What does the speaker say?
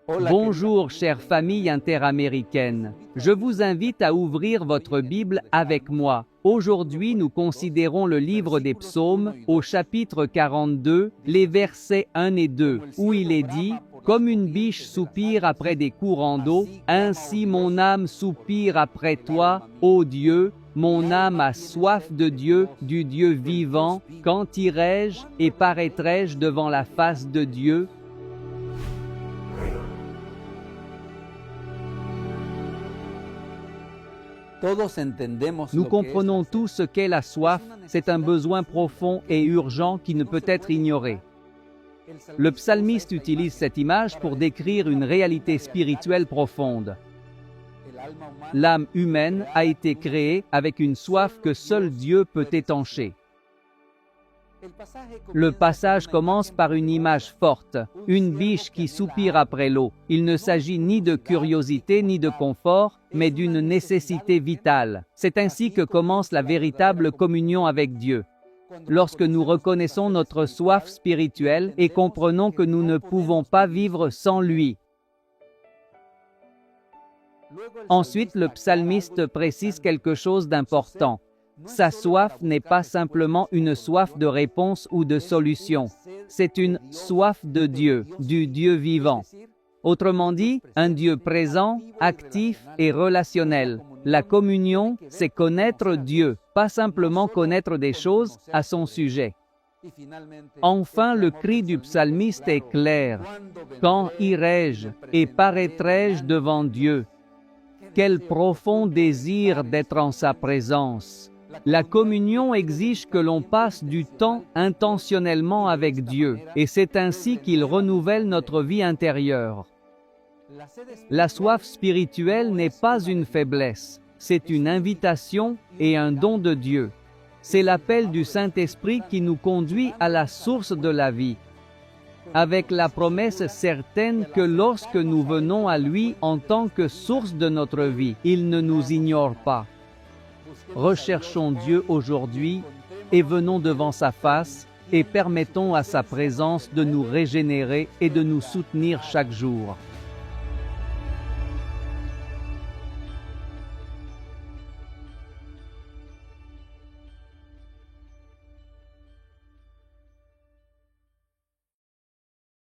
Bonjour chère famille interaméricaine. Je vous invite à ouvrir votre Bible avec moi. Aujourd'hui nous considérons le livre des Psaumes, au chapitre 42, les versets 1 et 2, où il est dit « Comme une biche soupire après des courants d'eau, ainsi mon âme soupire après toi, ô Dieu, mon âme a soif de Dieu, du Dieu vivant. Quand irai-je et paraîtrai-je devant la face de Dieu ?» Nous comprenons tous ce qu'est la soif, c'est un besoin profond et urgent qui ne peut être ignoré. Le psalmiste utilise cette image pour décrire une réalité spirituelle profonde. L'âme humaine a été créée avec une soif que seul Dieu peut étancher. Le passage commence par une image forte, une biche qui soupire après l'eau. Il ne s'agit ni de curiosité ni de confort, mais d'une nécessité vitale. C'est ainsi que commence la véritable communion avec Dieu. Lorsque nous reconnaissons notre soif spirituelle et comprenons que nous ne pouvons pas vivre sans lui. Ensuite, le psalmiste précise quelque chose d'important. Sa soif n'est pas simplement une soif de réponse ou de solution. C'est une soif de Dieu, du Dieu vivant. Autrement dit, un Dieu présent, actif et relationnel. La communion, c'est connaître Dieu, pas simplement connaître des choses à son sujet. Enfin, le cri du psalmiste est clair. « Quand irai-je et paraîtrai-je devant Dieu ?» Quel profond désir d'être en sa présence. La communion exige que l'on passe du temps intentionnellement avec Dieu, et c'est ainsi qu'il renouvelle notre vie intérieure. La soif spirituelle n'est pas une faiblesse, c'est une invitation et un don de Dieu. C'est l'appel du Saint-Esprit qui nous conduit à la source de la vie, avec la promesse certaine que lorsque nous venons à lui en tant que source de notre vie, il ne nous ignore pas. Recherchons Dieu aujourd'hui et venons devant sa face et permettons à sa présence de nous régénérer et de nous soutenir chaque jour.